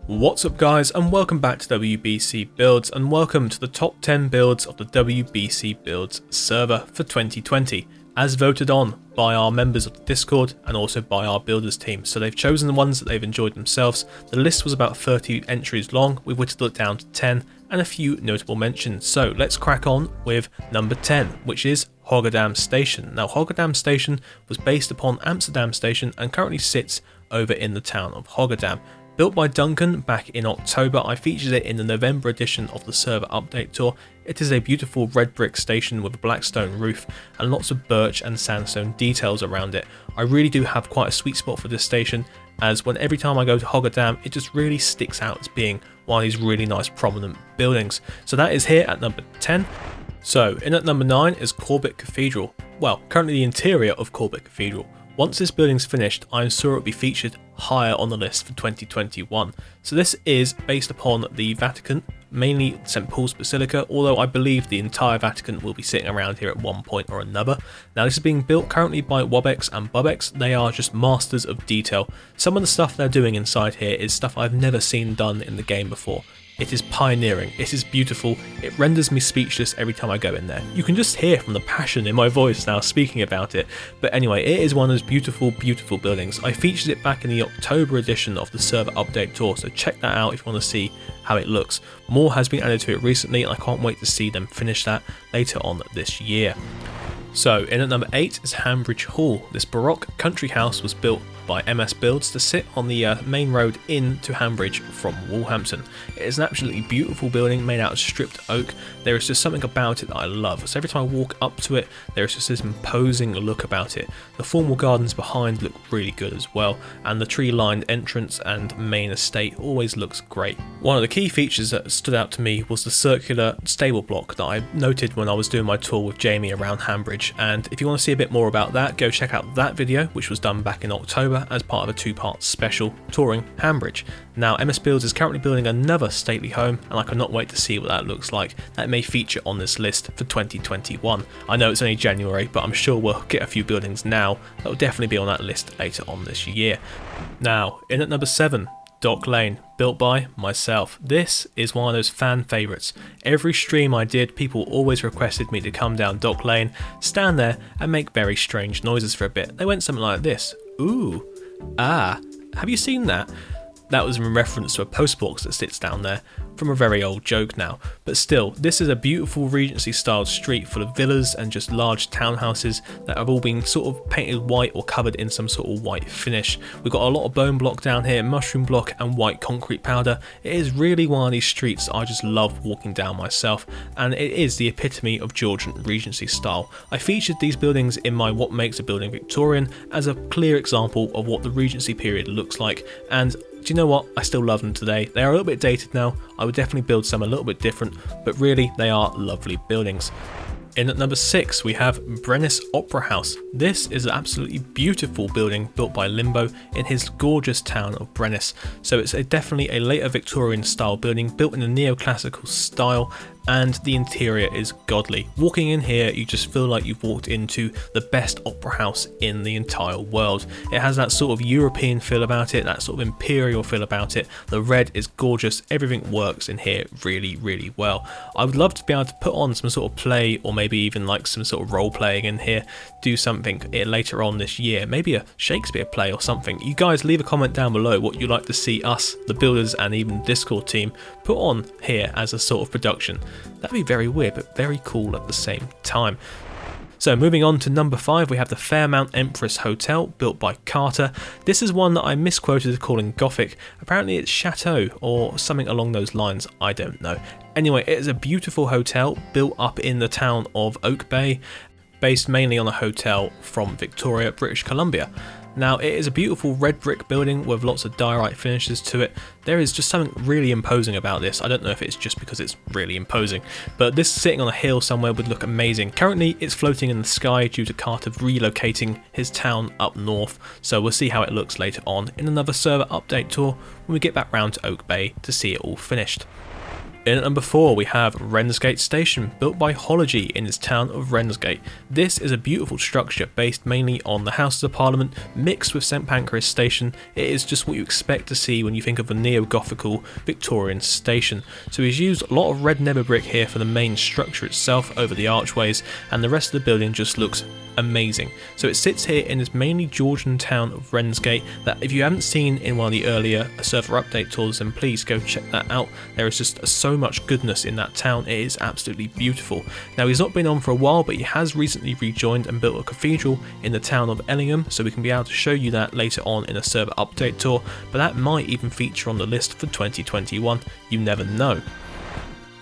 What's up guys, and welcome back to WBC Builds, and welcome to the top 10 builds of the WBC Builds server for 2020, as voted on by our members of the Discord and also by our builders team. So they've chosen the ones that they've enjoyed themselves. The list was about 30 entries long, we've whittled it down to 10 and a few notable mentions. So let's crack on with number 10, which is Hoggedam Station. Now Hoggedam Station was based upon Amsterdam Station and currently sits over in the town of Hoggedam. Built by Duncan back in October, I featured it in the November edition of the server update tour. It is a beautiful red brick station with a black stone roof and lots of birch and sandstone details around it. I really do have quite a sweet spot for this station, as every time I go to Hoggedam it just really sticks out as being one of these really nice prominent buildings. So that is here at number 10. So in at number 9 is Corbett Cathedral. Well, currently the interior of Corbett Cathedral. Once this building's finished, I'm sure it will be featured higher on the list for 2021. So this is based upon the Vatican, mainly St. Paul's Basilica, although I believe the entire Vatican will be sitting around here at one point or another. Now this is being built currently by Wobex and Bubex. They are just masters of detail. Some of the stuff they're doing inside here is stuff I've never seen done in the game before. It is pioneering, it is beautiful, it renders me speechless every time I go in there. You can just hear from the passion in my voice now speaking about it. But anyway, it is one of those beautiful, beautiful buildings. I featured it back in the October edition of the server update tour, so check that out if you want to see how it looks. More has been added to it recently and I can't wait to see them finish that later on this year. So in at number 8 is Hambridge Hall. This Baroque country house was built by MS Builds to sit on the main road into Hambridge from Wolverhampton. It is an absolutely beautiful building made out of stripped oak. There is just something about it that I love. So every time I walk up to it, there is just this imposing look about it. The formal gardens behind look really good as well, and the tree-lined entrance and main estate always looks great. One of the key features that stood out to me was the circular stable block that I noted when I was doing my tour with Jamie around Hambridge, and if you want to see a bit more about that, go check out that video, which was done back in October as part of a 2-part special touring Hambridge. Now MS Builds is currently building another stately home and I cannot wait to see what that looks like. That may feature on this list for 2021. I know it's only January, but I'm sure we'll get a few buildings now that will definitely be on that list later on this year. Now in at number 7, Dock Lane, built by myself. This is one of those fan favourites. Every stream I did, people always requested me to come down Dock Lane, stand there and make very strange noises for a bit. They went something like this. Ooh, ah, have you seen that? That was in reference to a postbox that sits down there from a very old joke now. But still, this is a beautiful Regency styled street full of villas and just large townhouses that have all been sort of painted white or covered in some sort of white finish. We've got a lot of bone block down here, mushroom block and white concrete powder. It is really one of these streets I just love walking down myself, and it is the epitome of Georgian Regency style. I featured these buildings in my What Makes a Building Victorian as a clear example of what the Regency period looks like, and do you know what? I still love them today. They are a little bit dated now. I would definitely build some a little bit different, but really they are lovely buildings. In at number 6 we have Brennus Opera House. This is an absolutely beautiful building built by Limbo in his gorgeous town of Brennus. So it's definitely a later Victorian style building built in a neoclassical style, and the interior is godly. Walking in here you just feel like you've walked into the best opera house in the entire world. It has that sort of European feel about it, that sort of imperial feel about it. The red is gorgeous, everything works in here really, really well. I would love to be able to put on some sort of play, or maybe even like some sort of role playing in here, do something later on this year, maybe a Shakespeare play or something. You guys leave a comment down below what you'd like to see us, the builders and even Discord team, put on here as a sort of production. That'd be very weird but very cool at the same time. So moving on to number 5, we have the Fairmount Empress Hotel, built by Carter. This is one that I misquoted as calling Gothic. Apparently it's Chateau or something along those lines, I don't know. Anyway, it is a beautiful hotel built up in the town of Oak Bay, based mainly on a hotel from Victoria, British Columbia. Now it is a beautiful red brick building with lots of diorite finishes to it. There is just something really imposing about this. I don't know if it's just because it's really imposing, but this sitting on a hill somewhere would look amazing. Currently it's floating in the sky due to Carter relocating his town up north, so we'll see how it looks later on in another server update tour when we get back round to Oak Bay to see it all finished. In at number 4 we have Rensgate Station, built by Hology in its town of Rensgate. This is a beautiful structure based mainly on the Houses of Parliament mixed with St Pancras Station. It is just what you expect to see when you think of a neo-Gothical Victorian station. So he's used a lot of red nether brick here for the main structure itself over the archways, and the rest of the building just looks amazing. So it sits here in this mainly Georgian town of Rensgate that if you haven't seen in one of the earlier server update tours, then please go check that out. There is just so much goodness in that town, it is absolutely beautiful. Now he's not been on for a while, but he has recently rejoined and built a cathedral in the town of Ellingham, so we can be able to show you that later on in a server update tour, but that might even feature on the list for 2021, you never know.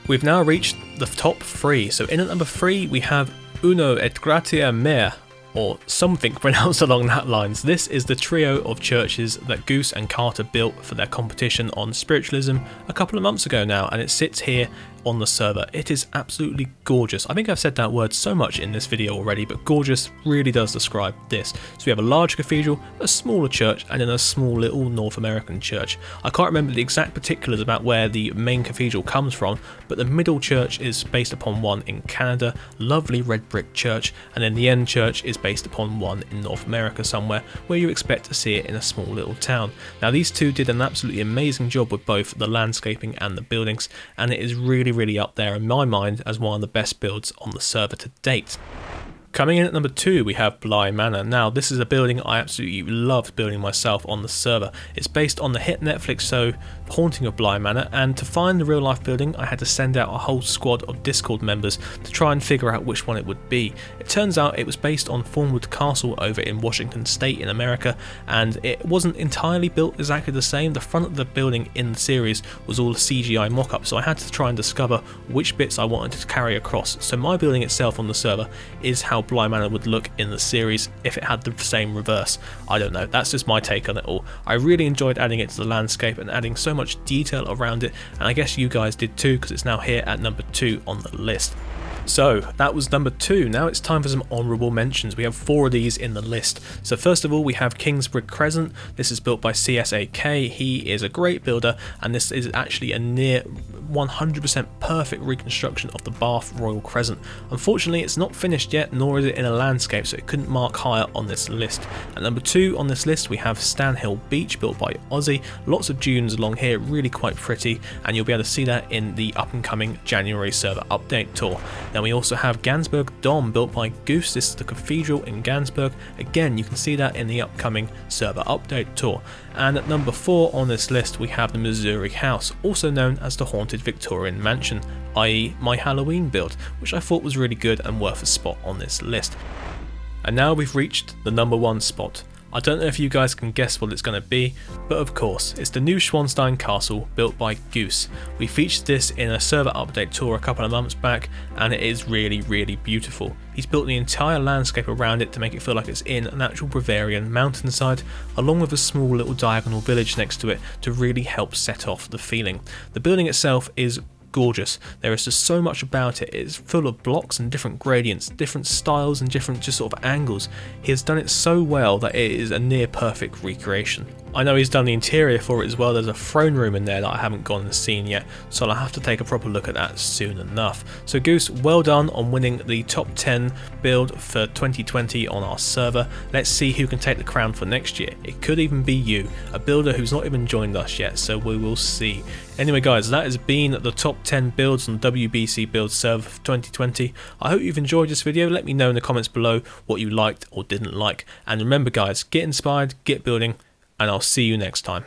We've now reached the top 3, so in at number 3 we have Uno et Gratia Mea, or something pronounced along that lines. This is the trio of churches that Goose and Carter built for their competition on spiritualism a couple of months ago now, and it sits here on the server. It is absolutely gorgeous. I think I've said that word so much in this video already, but gorgeous really does describe this. So we have a large cathedral, a smaller church, and then a small little North American church. I can't remember the exact particulars about where the main cathedral comes from, but the middle church is based upon one in Canada, lovely red brick church, and then the end church is based upon one in North America somewhere, where you expect to see it in a small little town. Now these two did an absolutely amazing job with both the landscaping and the buildings, and it is really up there in my mind as one of the best builds on the server to date. Coming in at number 2 we have Bly Manor. Now this is a building I absolutely loved building myself on the server. It's based on the hit Netflix show Haunting of Bly Manor, and to find the real life building I had to send out a whole squad of Discord members to try and figure out which one it would be. It turns out it was based on Thornwood Castle over in Washington State in America, and it wasn't entirely built exactly the same. The front of the building in the series was all CGI mock-up, so I had to try and discover which bits I wanted to carry across. So my building itself on the server is how Bly Manor would look in the series if it had the same reverse. I don't know, that's just my take on it all. I really enjoyed adding it to the landscape and adding so much detail around it, and I guess you guys did too, because it's now here at number 2 on the list. So that was number 2. Now it's time for some honourable mentions. We have 4 of these in the list. So first of all we have Kingsbridge Crescent. This is built by CSAK. He is a great builder, and this is actually a near 100% perfect reconstruction of the Bath Royal Crescent. Unfortunately it's not finished yet, nor is it in a landscape, so it couldn't mark higher on this list. At number 2 on this list we have Stanhill Beach, built by Aussie. Lots of dunes along here, really quite pretty, and you'll be able to see that in the up and coming January server update tour. Then we also have Gansburg Dom, built by Goose. This is the cathedral in Gansburg. Again, you can see that in the upcoming server update tour. And at number 4 on this list we have the Missouri House, also known as the Haunted Victorian Mansion, i.e. my Halloween build, which I thought was really good and worth a spot on this list. And now we've reached the number 1 spot. I don't know if you guys can guess what it's going to be, but of course, it's the new Schwanstein Castle built by Goose. We featured this in a server update tour a couple of months back, and it is really beautiful. He's built the entire landscape around it to make it feel like it's in an actual Bavarian mountainside, along with a small little diagonal village next to it to really help set off the feeling. The building itself is gorgeous. There is just so much about it. It's full of blocks and different gradients, different styles and different just sort of angles. He has done it so well that it is a near perfect recreation. I know he's done the interior for it as well. There's a throne room in there that I haven't gone and seen yet, so I'll have to take a proper look at that soon enough. So Goose, well done on winning the top 10 build for 2020 on our server. Let's see who can take the crown for next year. It could even be you, a builder who's not even joined us yet, so we will see. Anyway guys, that has been the top 10 builds on WBC Builds server for 2020. I hope you've enjoyed this video. Let me know in the comments below what you liked or didn't like. And remember guys, get inspired, get building, and I'll see you next time.